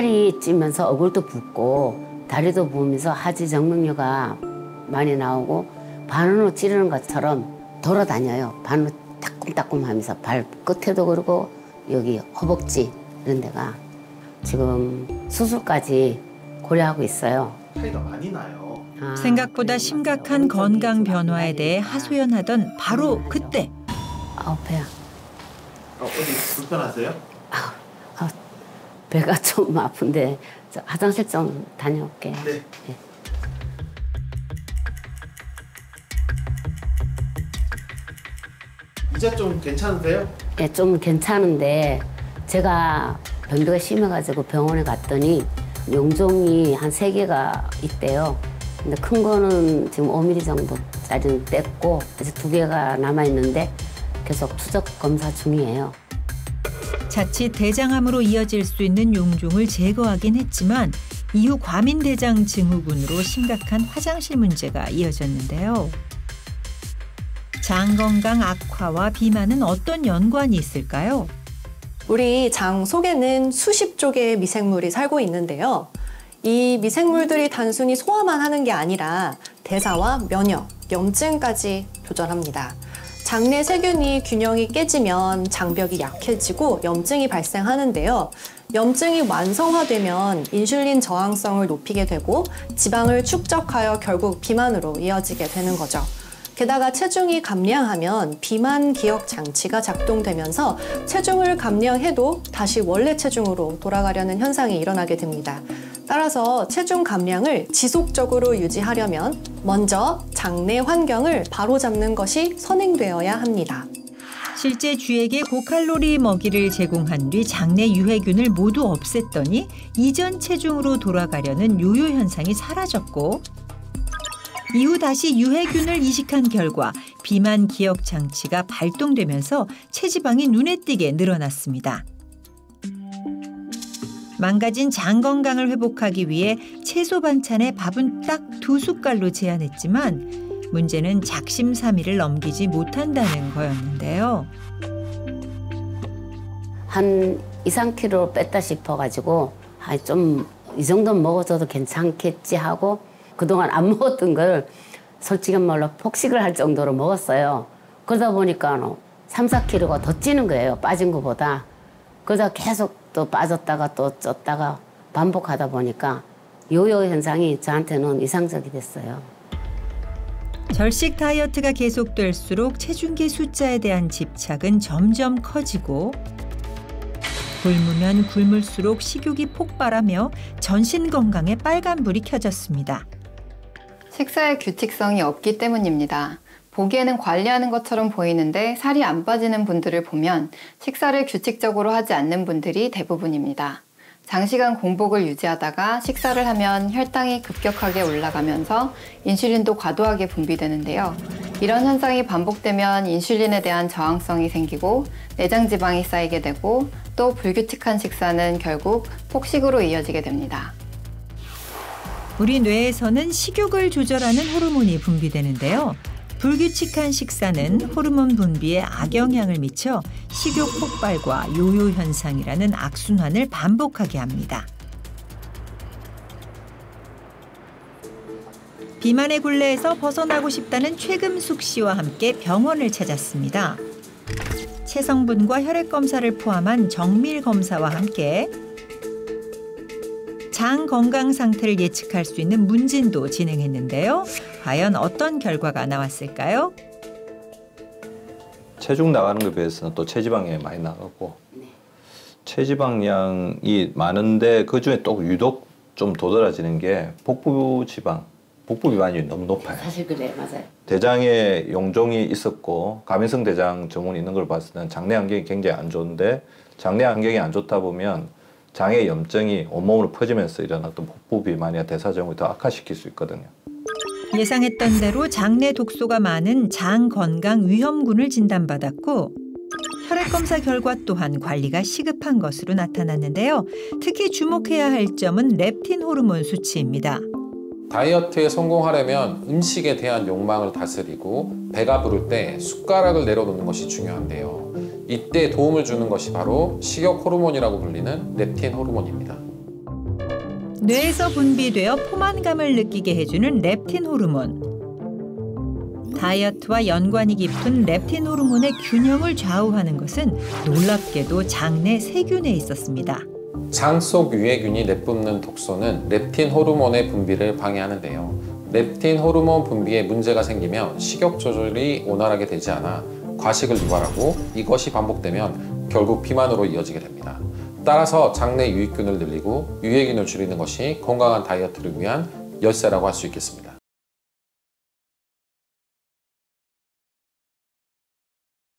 살이 찌면서 얼굴도 붓고 다리도 부으면서 하지 정맥류가 많이 나오고 바늘로 찌르는 것처럼 돌아다녀요. 바늘로 따끔따끔하면서 발 끝에도 그러고 여기 허벅지 이런 데가 지금 수술까지 고려하고 있어요. 차이가 많이 나요. 생각보다 심각한 건강 변화에 대해 하소연하던 바로 그때. 배야. 어디 불편하세요? 배가 좀 아픈데 저 화장실 좀 다녀올게. 네. 네. 이제 좀 괜찮으세요? 예, 좀 괜찮은데 제가 변비가 심해가지고 병원에 갔더니 용종이 한 3개가 있대요. 근데 큰 거는 지금 5mm 정도짜리는 뺐고 이제 2개가 남아있는데 계속 추적 검사 중이에요. 자칫 대장암으로 이어질 수 있는 용종을 제거하긴 했지만 이후 과민대장 증후군으로 심각한 화장실 문제가 이어졌는데요. 장 건강 악화와 비만은 어떤 연관이 있을까요? 우리 장 속에는 수십 쪽의 미생물이 살고 있는데요. 이 미생물들이 단순히 소화만 하는 게 아니라 대사와 면역, 염증까지 조절합니다. 장내 세균이 균형이 깨지면 장벽이 약해지고 염증이 발생하는데요. 염증이 완성화되면 인슐린 저항성을 높이게 되고 지방을 축적하여 결국 비만으로 이어지게 되는 거죠. 게다가 체중이 감량하면 비만 기억 장치가 작동되면서 체중을 감량해도 다시 원래 체중으로 돌아가려는 현상이 일어나게 됩니다. 따라서 체중 감량을 지속적으로 유지하려면 먼저 장내 환경을 바로잡는 것이 선행되어야 합니다. 실제 쥐에게 고칼로리 먹이를 제공한 뒤 장내 유해균을 모두 없앴더니 이전 체중으로 돌아가려는 요요 현상이 사라졌고 이후 다시 유해균을 이식한 결과 비만 기억 장치가 발동되면서 체지방이 눈에 띄게 늘어났습니다. 망가진 장 건강을 회복하기 위해 채소 반찬에 밥은 딱 2숟갈로 제한했지만 문제는 작심삼일을 넘기지 못한다는 거였는데요. 한 2~3kg 뺐다 싶어가지고 좀 이 정도는 먹어줘도 괜찮겠지 하고 그동안 안 먹었던 걸 솔직히 말로 폭식을 할 정도로 먹었어요. 그러다 보니까 3~4kg가 더 찌는 거예요. 빠진 것보다. 그러다 계속 또 빠졌다가 또 쪘다가 반복하다 보니까 요요 현상이 저한테는 이상적이 됐어요. 절식 다이어트가 계속될수록 체중계 숫자에 대한 집착은 점점 커지고 굶으면 굶을수록 식욕이 폭발하며 전신 건강에 빨간불이 켜졌습니다. 식사의 규칙성이 없기 때문입니다. 보기에는 관리하는 것처럼 보이는데 살이 안 빠지는 분들을 보면 식사를 규칙적으로 하지 않는 분들이 대부분입니다. 장시간 공복을 유지하다가 식사를 하면 혈당이 급격하게 올라가면서 인슐린도 과도하게 분비되는데요. 이런 현상이 반복되면 인슐린에 대한 저항성이 생기고 내장 지방이 쌓이게 되고 또 불규칙한 식사는 결국 폭식으로 이어지게 됩니다. 우리 뇌에서는 식욕을 조절하는 호르몬이 분비되는데요. 불규칙한 식사는 호르몬 분비에 악영향을 미쳐 식욕 폭발과 요요 현상이라는 악순환을 반복하게 합니다. 비만의 굴레에서 벗어나고 싶다는 최금숙 씨와 함께 병원을 찾았습니다. 체성분과 혈액 검사를 포함한 정밀 검사와 함께 장 건강 상태를 예측할 수 있는 문진도 진행했는데요. 과연 어떤 결과가 나왔을까요? 체중 나가는 것에 비해서는 또 체지방량이 많이 나가고 체지방량이 많은데 그중에 또 유독 좀 도드라지는 게 복부 지방, 복부 비만이 너무 높아요. 사실 그래, 맞아요. 대장에 용종이 있었고 가민성 대장 증후군이 있는 걸 봤을 때는 장내 환경이 굉장히 안 좋은데 장내 환경이 안 좋다 보면 장의 염증이 온몸으로 퍼지면서 일어났던 복부 비만이나 대사증후군을 더 악화시킬 수 있거든요. 예상했던 대로 장내 독소가 많은 장 건강 위험군을 진단받았고 혈액 검사 결과 또한 관리가 시급한 것으로 나타났는데요. 특히 주목해야 할 점은 렙틴 호르몬 수치입니다. 다이어트에 성공하려면 음식에 대한 욕망을 다스리고 배가 부를 때 숟가락을 내려놓는 것이 중요한데요. 이때 도움을 주는 것이 바로 식욕 호르몬이라고 불리는 렙틴 호르몬입니다. 뇌에서 분비되어 포만감을 느끼게 해주는 렙틴 호르몬. 다이어트와 연관이 깊은 렙틴 호르몬의 균형을 좌우하는 것은 놀랍게도 장내 세균에 있었습니다. 장 속 유해균이 내뿜는 독소는 렙틴 호르몬의 분비를 방해하는데요. 렙틴 호르몬 분비에 문제가 생기면 식욕 조절이 원활하게 되지 않아 과식을 유발하고 이것이 반복되면 결국 비만으로 이어지게 됩니다. 따라서 장내 유익균을 늘리고 유해균을 줄이는 것이 건강한 다이어트를 위한 열쇠라고 할 수 있겠습니다.